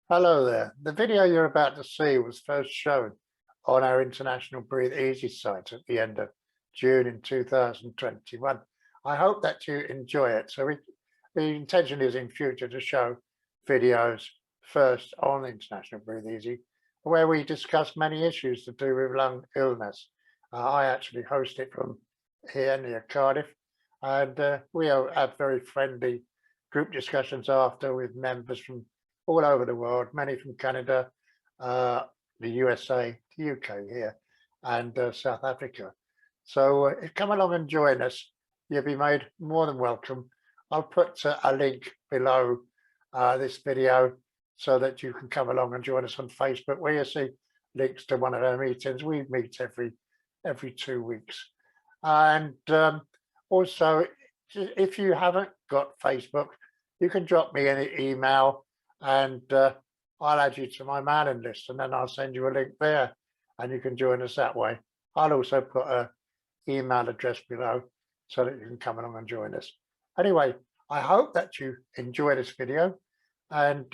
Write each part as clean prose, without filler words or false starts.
Hello there. The video you're about to see was first shown on our International Breathe Easy site at the end of June in 2021. I hope that you enjoy it. The intention is in future to show videos first on International Breathe Easy, where we discuss many issues to do with lung illness. I actually host it from here near Cardiff, and we have very friendly group discussions after with members from all over the world, many from Canada, the USA, the UK here, and South Africa. So come along and join us. You'll be made more than welcome. I'll put a link below this video so that you can come along and join us on Facebook, where you see links to one of our meetings. We meet every 2 weeks. And also, if you haven't got Facebook, you can drop me an email and I'll add you to my mailing list, and then I'll send you a link there and you can join us that way. I'll also put an email address below so that you can come along and join us. Anyway, I hope that you enjoy this video, and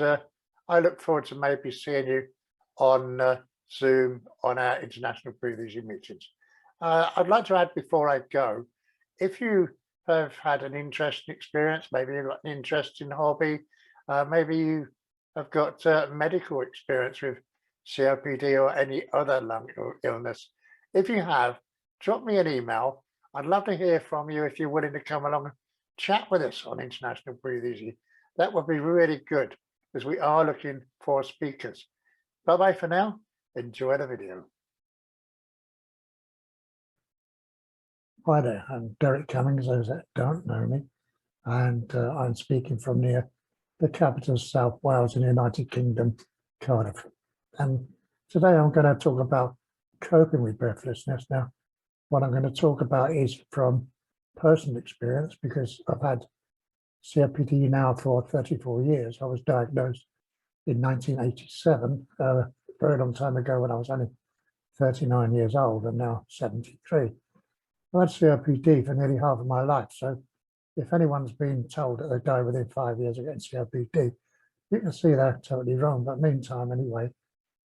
I look forward to maybe seeing you on Zoom on our International Breathe Easy meetings. I'd like to add before I go, if you have had an interesting experience, maybe you've got an interesting hobby, maybe you have got medical experience with COPD or any other lung illness. If you have, drop me an email. I'd love to hear from you if you're willing to come along and chat with us on International Breathe Easy. That would be really good, because we are looking for speakers. Bye-bye for now. Enjoy the video. Hi there, I'm Derek Cummings, those that don't know me, and I'm speaking from near the capital of South Wales in the United Kingdom, Cardiff. And today I'm going to talk about coping with breathlessness. Now, what I'm going to talk about is from personal experience, because I've had COPD now for 34 years. I was diagnosed in 1987, a very long time ago, when I was only 39 years old and now 73. I've had COPD for nearly half of my life, so if anyone's been told that they die within 5 years of getting COPD, you can see they're totally wrong. But meantime, anyway,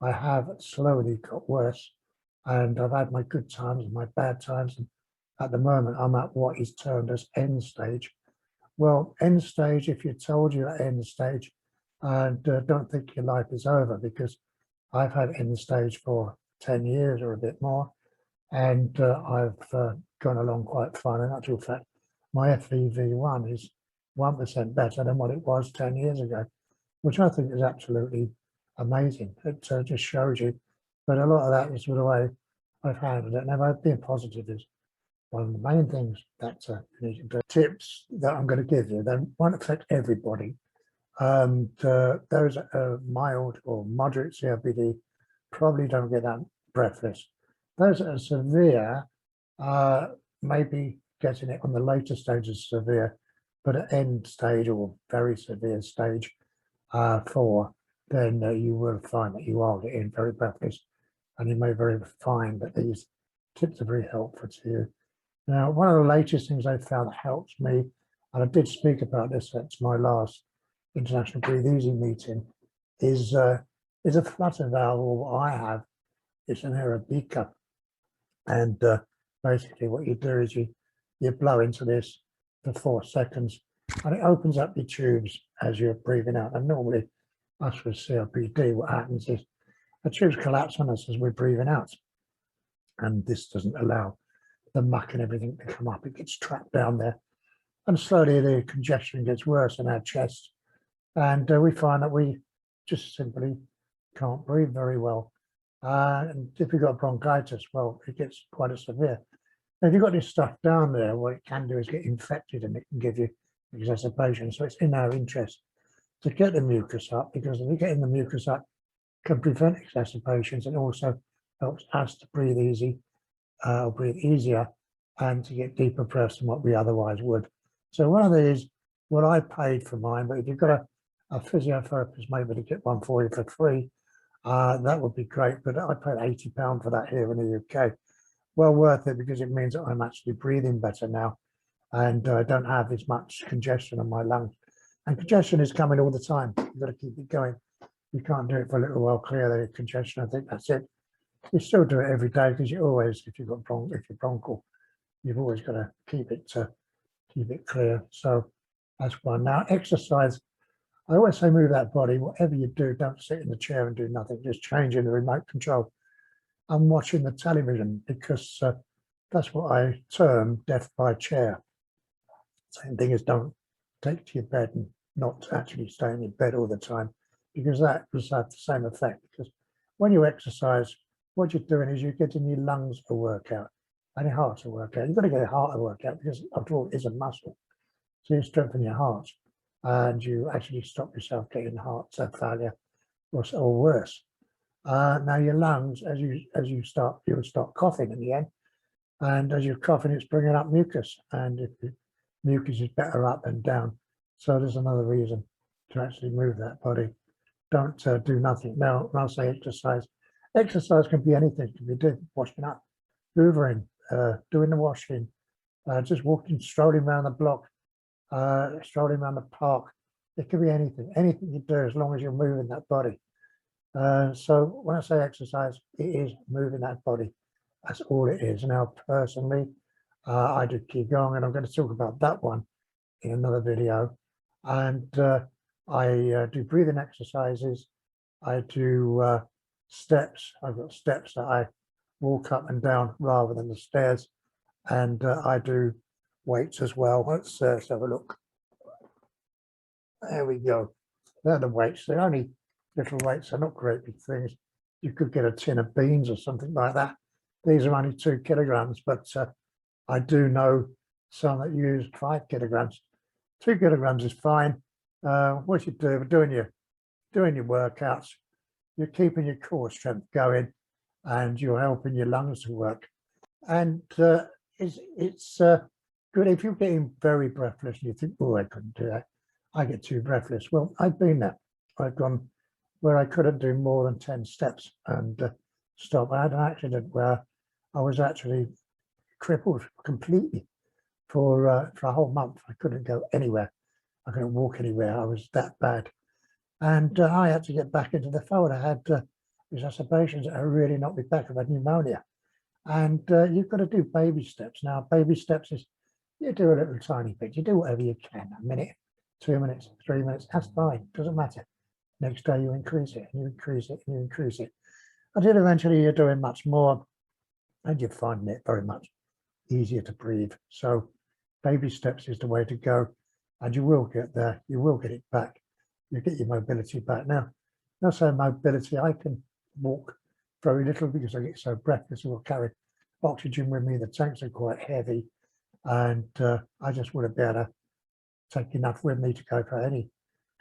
I have slowly got worse, and I've had my good times and my bad times. And at the moment, I'm at what is termed as end stage. Well, end stage, if you're told you're at end stage, and don't think your life is over, because I've had end stage for 10 years or a bit more, and I've gone along quite fine. In actual fact, my FEV1 is 1% better than what it was 10 years ago, which I think is absolutely amazing. It just shows you. But a lot of that is the way I've handled it. Now, being positive is one of the main things that you need to do. Tips that I'm going to give you, they won't affect everybody. Those mild or moderate COPD probably don't get that breathless. Those that are severe maybe getting it on the later stages severe, but at end stage or very severe stage 4, then you will find that you are getting very breathless, and you may very find that these tips are very helpful to you. Now, one of the latest things I found that helps me, and I did speak about this at my last International Breathe Easy meeting, is a flutter valve. What I have is an Arabica, and basically what you do is you blow into this for 4 seconds, and it opens up your tubes as you're breathing out. And normally, us with COPD, what happens is the tubes collapse on us as we're breathing out, and this doesn't allow the muck and everything to come up. It gets trapped down there, and slowly the congestion gets worse in our chest, and we find that we just simply can't breathe very well. And if you've got bronchitis, well, it gets quite severe. Now, if you've got this stuff down there, what it can do is get infected, and it can give you exacerbation. So it's in our interest to get the mucus up, because if you're getting the mucus up, it can prevent exacerbations, and also helps us to breathe easy, or breathe easier, and to get deeper breaths than what we otherwise would. So one of these, what I paid for mine, but if you've got a physiotherapist maybe to get one for you for free, that would be great. But I paid £80 for that here in the UK. Well worth it, because it means that I'm actually breathing better now, and I don't have as much congestion in my lungs. And congestion is coming all the time. You've got to keep it going. You can't do it for a little while, clear the congestion. I think that's it. You still do it every day because you always, if you've got if you're bronchial, you've always got to keep it clear. So that's one. Now exercise. I always say move that body. Whatever you do, don't sit in the chair and do nothing. Just changing the remote control and watching the television, because that's what I term death by chair. Same thing as don't take to your bed and not actually stay in your bed all the time, because that does have the same effect. Because when you exercise, what you're doing is you're getting your lungs to work out and your heart to work out. You've got to get your heart to work out, because after all, it's a muscle. So you strengthen your heart and you actually stop yourself getting heart failure or worse. Now your lungs, you'll start coughing in the end, and as you're coughing, it's bringing up mucus, and if the mucus is better up and down. So there's another reason to actually move that body. Don't do nothing. Now, when I say exercise, exercise can be anything. It can be doing washing up, hoovering, doing the washing, just walking, strolling around the block, strolling around the park. It could be anything you do, as long as you're moving that body. So when I say exercise, it is moving that body. That's all it is. Now, personally, I do Qigong, and I'm going to talk about that one in another video. And I do breathing exercises. I do steps. I've got steps that I walk up and down rather than the stairs. And I do weights as well. Let's have a look. There we go. They're the weights. They're only little weights. They're not great big things. You could get a tin of beans or something like that. These are only 2 kilograms, but I do know some that use 5 kilograms. 2 kilograms is fine. What you do, doing your workouts, you're keeping your core strength going, and you're helping your lungs to work. And it's good if you're getting very breathless and you think, oh, I couldn't do that. I get too breathless. Well, I've been there. I've gone where I couldn't do more than 10 steps and stop. I had an accident where I was actually crippled completely for a whole month. I couldn't go anywhere. I couldn't walk anywhere. I was that bad. And I had to get back into the fold. I had exacerbations that really knocked me back. I had pneumonia. And you've got to do baby steps. Now, baby steps is you do a little tiny bit. You do whatever you can. A minute, 2 minutes, 3 minutes. That's fine. Doesn't matter. Next day you increase it, and you increase it, and you increase it. Until eventually you're doing much more, and you're finding it very much easier to breathe. So baby steps is the way to go, and you will get there. You will get it back. You get your mobility back. Now, not so mobility, I can walk very little because I get so breathless. I will carry oxygen with me. The tanks are quite heavy, and I just wouldn't be able to take enough with me to go for any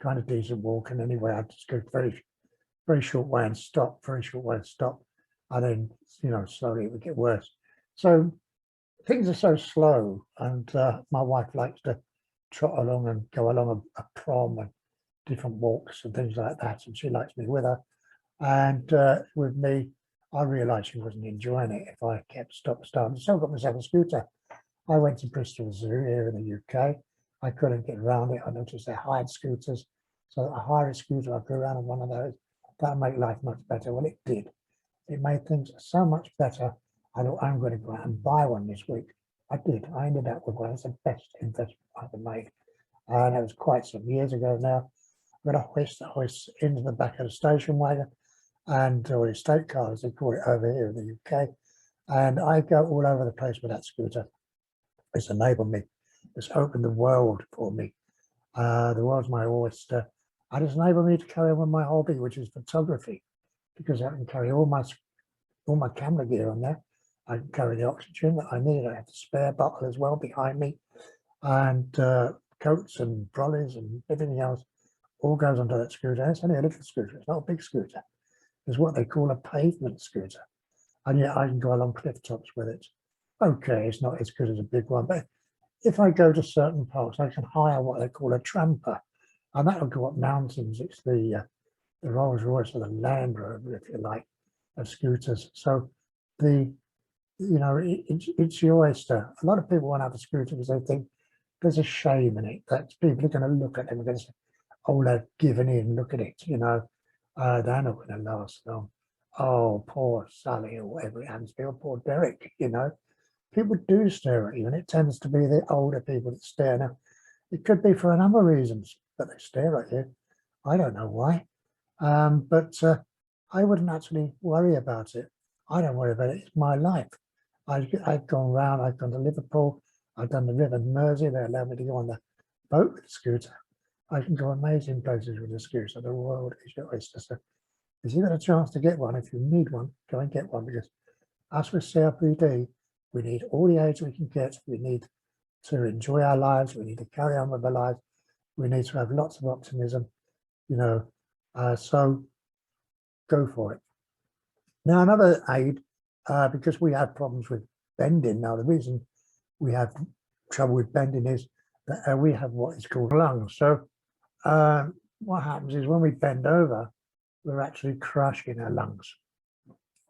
kind of decent walk. And anyway, I just go very short way and stop, very short way and stop. And then, slowly it would get worse. So things are so slow, and my wife likes to trot along and go along a prom and different walks and things like that. And she likes me with her. And with me, I realised she wasn't enjoying it if I kept starting. So I got myself a scooter. I went to Bristol Zoo here in the UK. I couldn't get around it. I noticed they hired scooters. So I hired a scooter. I go around on one of those. That'll make life much better. Well, it did. It made things so much better. I thought, I'm going to go out and buy one this week. I did. I ended up with one. It's the best investment I've ever made. And it was quite some years ago now. I'm going to hoist into the back of the station wagon, or the estate car, as they call it over here in the UK. And I go all over the place with that scooter. It's enabled me. It's opened the world for me. The world's my oyster. And it's enabled me to carry on with my hobby, which is photography, because I can carry all my camera gear on there. I can carry the oxygen that I need. I have the spare bottle as well behind me, and coats and trolleys and everything else all goes onto that scooter. It's only a little scooter. It's not a big scooter. It's what they call a pavement scooter. And yet I can go along cliff tops with it. Okay, it's not as good as a big one, but if I go to certain parks, I can hire what they call a tramper, and that will go up mountains. It's the Rolls Royce or the Land Rover, if you like, of scooters. So it's your oyster. A lot of people want to have a scooter because they think there's a shame in it, that people are going to look at them and going to say, oh, they're giving in, look at it, they're not going to last long. Oh, poor Sally or whatever it happens to be, or poor Derek, you know. People do stare at you, and it tends to be the older people that stare. Now, it could be for a number of reasons that they stare at you. I don't know why, but I wouldn't actually worry about it. I don't worry about it. It's my life. I've gone round. I've gone to Liverpool. I've done the River Mersey. They allowed me to go on the boat with a scooter. I can go amazing places with a scooter. The world is your oyster. So if you've got a chance to get one, if you need one, go and get one, because us with CRPD, we need all the aids we can get. We need to enjoy our lives. We need to carry on with our lives. We need to have lots of optimism, you know, so go for it. Now, another aid, because we have problems with bending. Now, the reason we have trouble with bending is that we have what is called lungs. So what happens is when we bend over, we're actually crushing our lungs.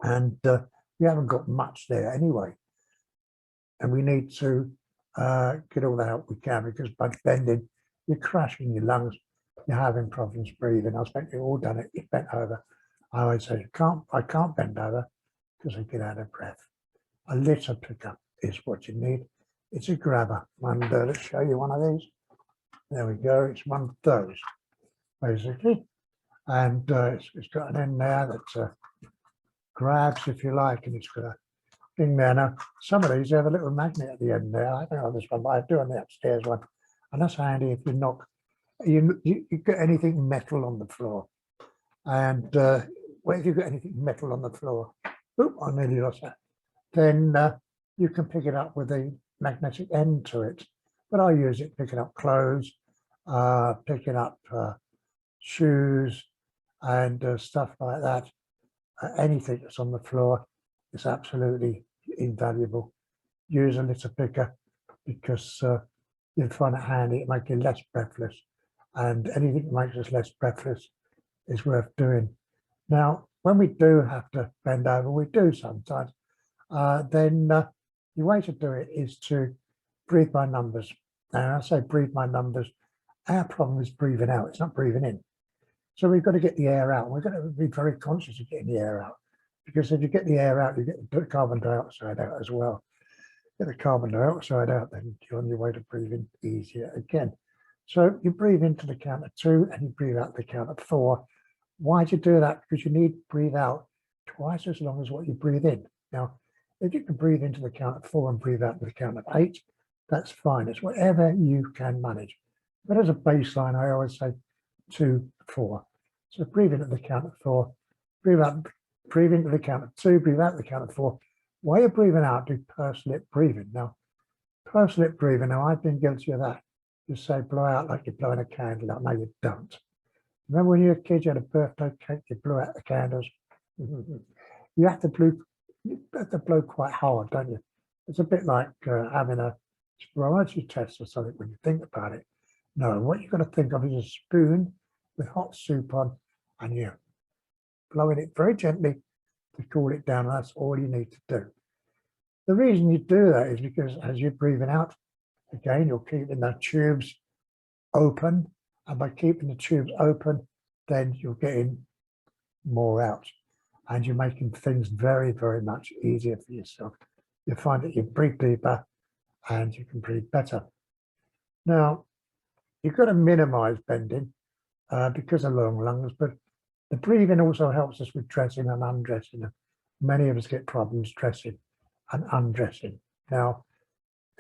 And we haven't got much there anyway. And we need to get all the help we can, because by bending, you're crushing your lungs, you're having problems breathing. I expect you've all done it, you've bent over. I always say, I can't bend over because I get out of breath. A litter picker is what you need. It's a grabber. And let's show you one of these. There we go. It's one of those, basically. And it's got an end there that grabs, if you like, and it's got a thing there. Now, some of these have a little magnet at the end there. I don't know on this one, but I do on the upstairs one. And that's handy if you knock, you get anything metal on the floor. And well, if you've got anything metal on the floor, oop, I nearly lost that, then you can pick it up with a magnetic end to it. But I use it picking up clothes, picking up shoes and stuff like that. Anything that's on the floor is absolutely invaluable. Use a litter picker, because you'll find it handy. It makes you less breathless, and anything that makes us less breathless is worth doing. Now, when we do have to bend over, we do sometimes, then the way to do it is to breathe by numbers. Now, I say breathe by numbers. Our problem is breathing out. It's not breathing in. So we've got to get the air out. We've got to be very conscious of getting the air out, because if you get the air out, you get the carbon dioxide out as well. Get the carbon dioxide out, then you're on your way to breathing easier again. So you breathe into the count of 2 and you breathe out the count of 4. Why do you do that? Because you need to breathe out twice as long as what you breathe in. Now, if you can breathe into the count of 4 and breathe out to the count of 8, that's fine. It's whatever you can manage. But as a baseline, I always say 2, 4. So breathe in at the count of 4, breathe out, breathe into the count of 2, breathe out the count of 4. While you're breathing out, do pursed lip breathing. Now, pursed lip breathing, now I've been guilty of that. You say blow out like you're blowing a candle out. No, you don't. Remember when you were a kid, you had a birthday cake, you blew out the candles. You have to blow quite hard, don't you? It's a bit like having a spirometry test or something when you think about it. No, what you've got to think of is a spoon with hot soup on, and you're blowing it very gently to cool it down. That's all you need to do. The reason you do that is because as you're breathing out, again, you're keeping the tubes open. And by keeping the tubes open, then you're getting more out. And you're making things very, very much easier for yourself. You find that you breathe deeper and you can breathe better. Now, you've got to minimize bending because of long lungs, but the breathing also helps us with dressing and undressing. Many of us get problems dressing and undressing. Now,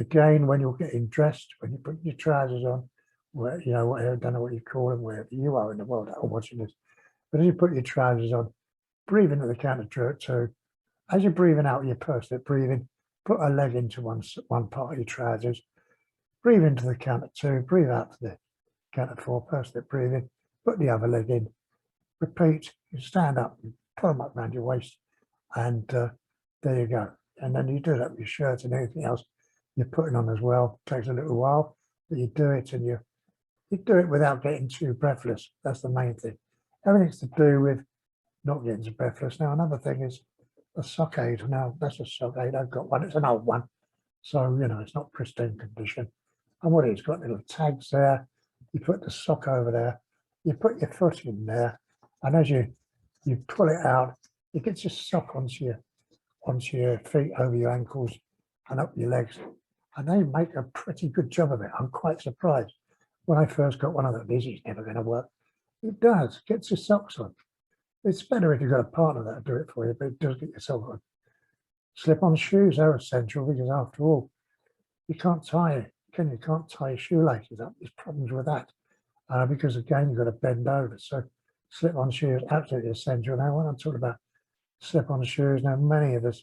again, when you're getting dressed, when you put your trousers on, where, you know, I don't know what you call them, wherever you are in the world that are watching this, but as you put your trousers on, breathe into the count of 2. As you're breathing out, you're pursed lip breathing, put a leg into one part of your trousers, breathe into the count of 2, breathe out to the count of 4, pursed lip breathing, put the other leg in, repeat, you stand up, you put them up around your waist, and there you go. And then you do that with your shirt and anything else you're putting on as well. It takes a little while, but you do it, and you do it without getting too breathless. That's the main thing. Everything's to do with not getting too breathless. Now, another thing is a sock aid. Now, that's a sock aid. I've got one. It's an old one. So, you know, it's not pristine condition. And what it's got little tags there. You put the sock over there. You put your foot in there. And as you pull it out, it gets just stuck onto your feet, over your ankles and up your legs. And they make a pretty good job of it. I'm quite surprised. When I first got one of them, this is never going to work. It does, gets your socks on. It's better if you've got a partner that'll do it for you, but it does get your socks on. Slip-on shoes are essential because after all, you can't tie, you can't tie your shoelaces up. There's problems with that because again, you've got to bend over. So slip-on shoes, absolutely essential. Now, when I'm talking about slip-on shoes, now many of us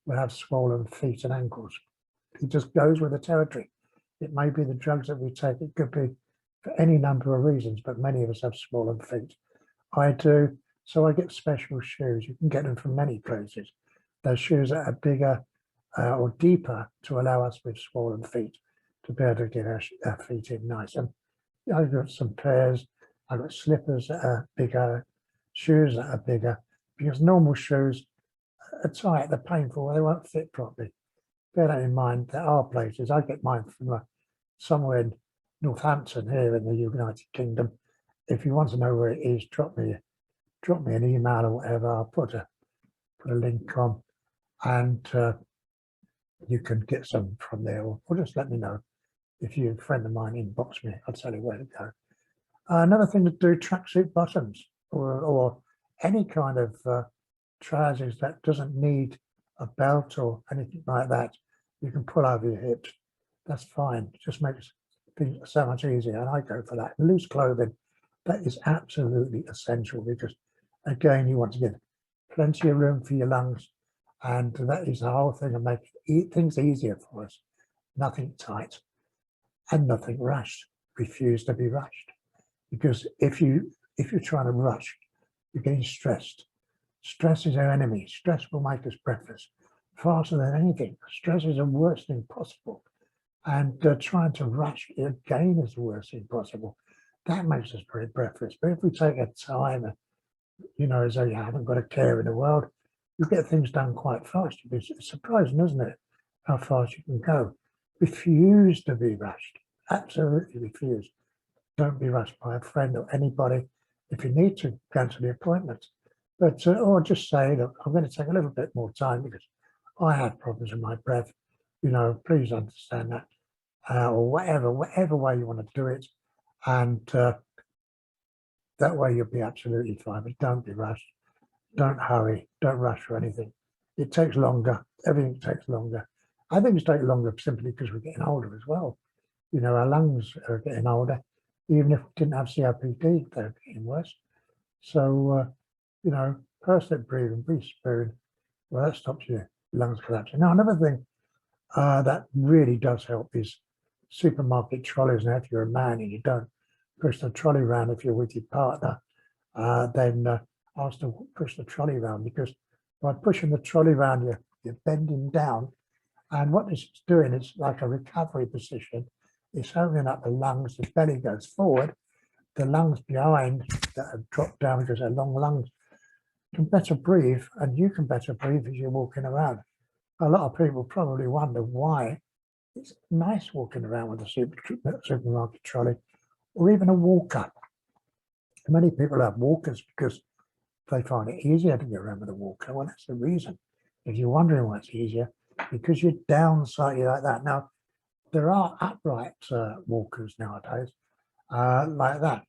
will have swollen feet and ankles. It just goes with the territory. It may be the drugs that we take. It could be for any number of reasons, but many of us have swollen feet. I do, so I get special shoes. You can get them from many places. Those shoes that are bigger or deeper to allow us with swollen feet to be able to get our feet in nice. And I've got some pairs. I've got slippers that are bigger, shoes that are bigger, because normal shoes are tight, they're painful, they won't fit properly. Bear that in mind. There are places. I get mine from somewhere in Northampton here in the United Kingdom. If you want to know where it is, drop me an email or whatever. I'll put a link on, and you can get some from there, or just let me know. If you're a friend of mine, inbox me. I'll tell you where to go. Another thing to do: tracksuit bottoms, or any kind of trousers that doesn't need a belt or anything like that. You can pull over your hips. That's fine. It just makes things so much easier. And I go for that. Loose clothing, that is absolutely essential because, again, you want to get plenty of room for your lungs. And that is the whole thing of making things easier for us. Nothing tight and nothing rushed. Refuse to be rushed. Because if you're trying to rush, you're getting stressed. Stress is our enemy. Stress will make us breathless faster than anything. Stress is the worst thing possible. And trying to rush again is the worst thing possible. That makes us very breathless. But if we take our time, as though you haven't got a care in the world, you get things done quite fast. It's surprising, isn't it, how fast you can go. Refuse to be rushed. Absolutely refuse. Don't be rushed by a friend or anybody. If you need to, cancel the appointment. But, or just say, look, I'm going to take a little bit more time because I have problems with my breath. Please understand that. Or whatever way you want to do it. And that way you'll be absolutely fine. But don't be rushed. Don't hurry. Don't rush for anything. It takes longer. Everything takes longer. I think it's taking longer simply because we're getting older as well. Our lungs are getting older. Even if we didn't have COPD, they're getting worse. So, personal breathing, breathe spoon, well, that stops your lungs collapsing. Now, another thing that really does help is supermarket trolleys. Now, if you're a man and you don't push the trolley around, if you're with your partner, then ask to push the trolley around, because by pushing the trolley around, you're bending down. And what this is doing is like a recovery position. It's opening up the lungs, the belly goes forward, the lungs behind that have dropped down because they're long lungs can better breathe, and you can better breathe as you're walking around. A lot of people probably wonder why it's nice walking around with a supermarket trolley or even a walker. Many people have walkers because they find it easier to get around with a walker. Well, that's the reason. If you're wondering why it's easier, because you're down slightly like that. Now, there are upright walkers nowadays like that.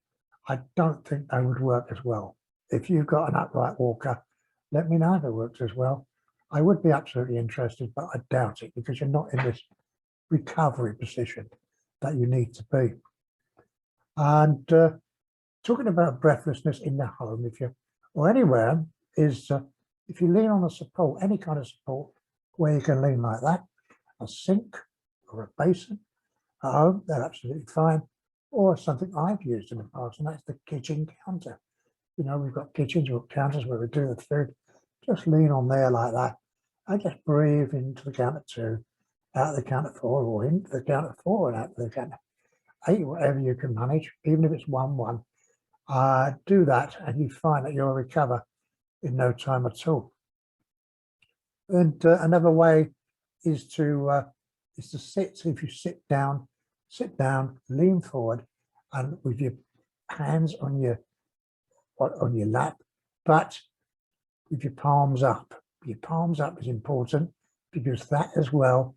I don't think they would work as well. If you've got an upright walker, let me know if it works as well. I would be absolutely interested, but I doubt it because you're not in this recovery position that you need to be. And talking about breathlessness in the home, or anywhere, is if you lean on a support, any kind of support, where you can lean like that, a sink or a basin at home, they're absolutely fine. Or something I've used in the past, and that's the kitchen counter. We've got kitchens, we've got counters where we do the food. Just lean on there like that. And just breathe into the count of 2, out the count of 4, or into the count of 4 and out the count of 8, whatever you can manage, even if it's 1-1. Do that, and you find that you'll recover in no time at all. And another way is to sit. So if you sit down, lean forward, and with your hands on on your lap, but with your palms up. Your palms up is important because that as well,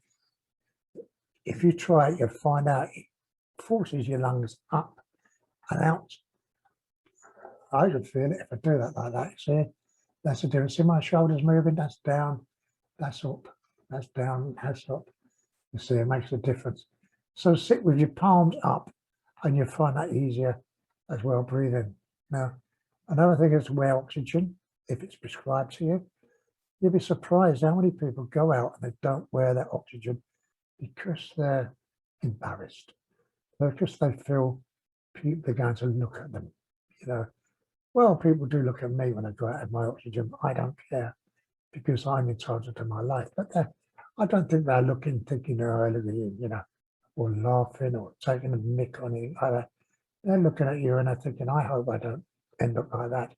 if you try it, you'll find out it forces your lungs up and out. I should feel it if I do that like that. See, that's the difference. See my shoulders moving, that's down, that's up, that's down, that's up. You see, it makes a difference. So sit with your palms up and you'll find that easier as well, breathing. Now, another thing is to wear oxygen if it's prescribed to you. You'll be surprised how many people go out and they don't wear their oxygen because they're embarrassed, because they feel people are going to look at them. You know, well, people do look at me when I go out of my oxygen. I don't care because I'm entitled to my life. But I don't think they're looking, thinking, oh, look at you, you know, or laughing or taking a mick on you like that. They're looking at you and they're thinking, I hope I don't end up like that.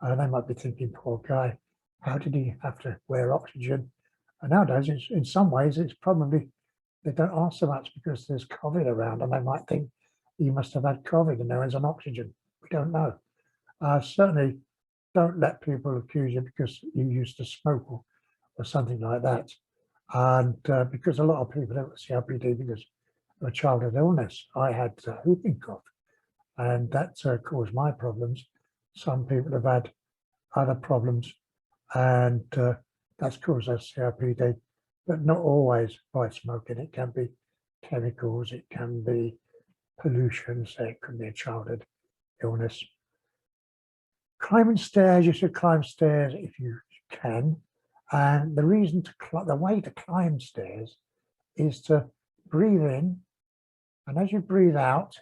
They might be thinking, poor guy, how did he have to wear oxygen? And nowadays, in some ways, it's probably, they don't ask so much because there's COVID around and they might think you must have had COVID and there is an oxygen. We don't know. Certainly don't let people accuse you because you used to smoke or something like that. And because a lot of people have COPD because of a childhood illness. I had whooping cough and that caused my problems. Some people have had other problems and that's caused us COPD, but not always by smoking. It can be chemicals, it can be pollution, so it can be a childhood illness. Climbing stairs, you should climb stairs if you can. And the reason to the way to climb stairs is to breathe in, and as you breathe out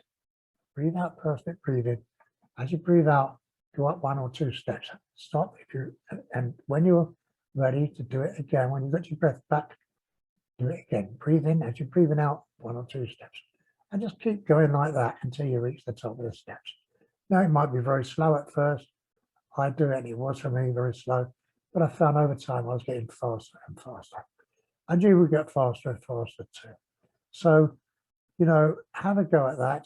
perfect breathing. As you breathe out, go up 1 or 2 steps. Stop if you, and when you're ready to do it again, when you get your breath back, do it again. Breathe in as you're breathing out 1 or 2 steps, and just keep going like that until you reach the top of the steps. Now it might be very slow at first. I do it, and it was for me very slow, but I found over time I was getting faster and faster. And you will get faster and faster too. So, you know, have a go at that.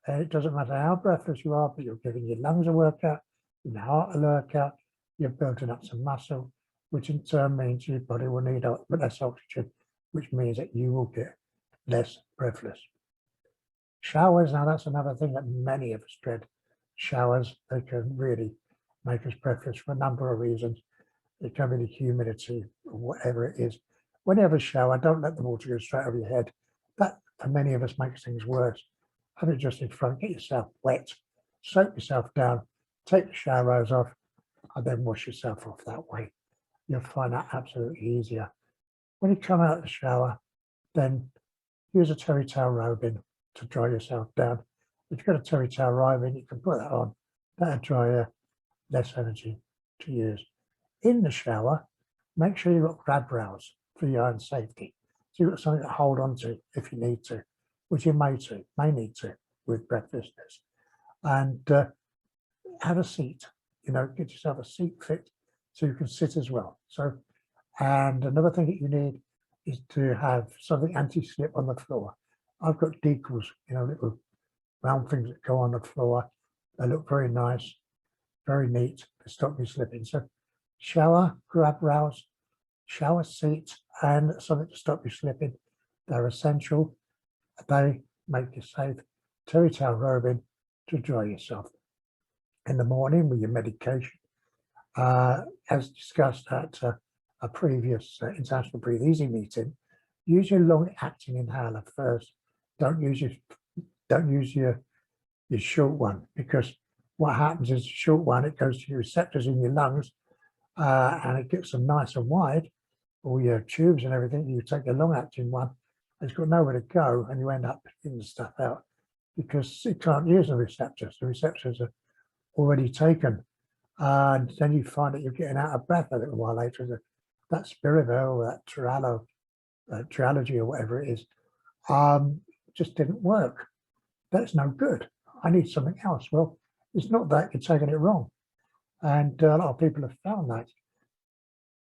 And it doesn't matter how breathless you are, but you're giving your lungs a workout, your heart a workout, you're building up some muscle, which in turn means your body will need less oxygen, which means that you will get less breathless. Showers, now that's another thing that many of us dread. Showers, they can really make us breathless for a number of reasons. It can be the humidity or whatever it is. When you have a shower, don't let the water go straight over your head. That, for many of us, makes things worse. Have it just in front, get yourself wet, soak yourself down, take the shower rose off, and then wash yourself off that way. You'll find that absolutely easier. When you come out of the shower, then use a terry towel robe in to dry yourself down. If you've got a terry towel robe in, you can put that on. That'll dry you, less energy to use. In the shower, make sure you've got grab rails for your own safety. So you've got something to hold on to if you need to, which you may need to with breathlessness. And have a seat, you know, get yourself a seat fit so you can sit as well. So, and another thing that you need is to have something anti-slip on the floor. I've got decals, you know, little round things that go on the floor. They look very nice, very neat to stop you slipping. So shower, grab rails, shower seat, and something to stop you slipping. They're essential. They make you safe. Terry towel robe in to dry yourself. In the morning with your medication, as discussed at a previous International Breathe Easy meeting, use your long-acting inhaler first. Don't use your short one, because what happens is the short one, it goes to your receptors in your lungs and it gets them nice and wide, all your tubes and everything. You take the long-acting one, it's got nowhere to go, and you end up picking the stuff out because it can't use the receptors. The receptors are already taken, and then you find that you're getting out of breath a little while later. That Spirivel or that Trialogy or whatever it is, just didn't work. That's no good. I need something else. Well, it's not that, you're taking it wrong. And a lot of people have found that.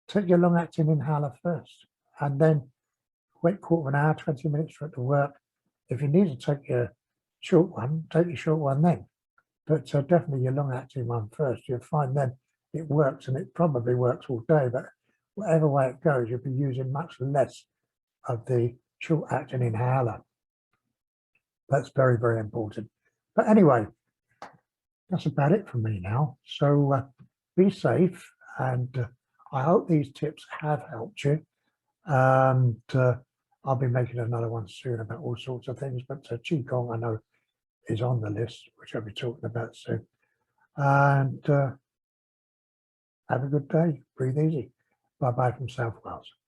Take your long-acting inhaler first, and then wait quarter of an hour, 20 minutes for it to work. If you need to take your short one, take your short one then. but definitely your long-acting one first. You'll find then it works, and it probably works all day, but whatever way it goes, you'll be using much less of the short-acting inhaler. That's very, very important. But anyway, that's about it for me now. So be safe, and I hope these tips have helped you. And I'll be making another one soon about all sorts of things, but Qigong I know is on the list, which I'll be talking about soon. And have a good day. Breathe easy. Bye-bye from South Wales.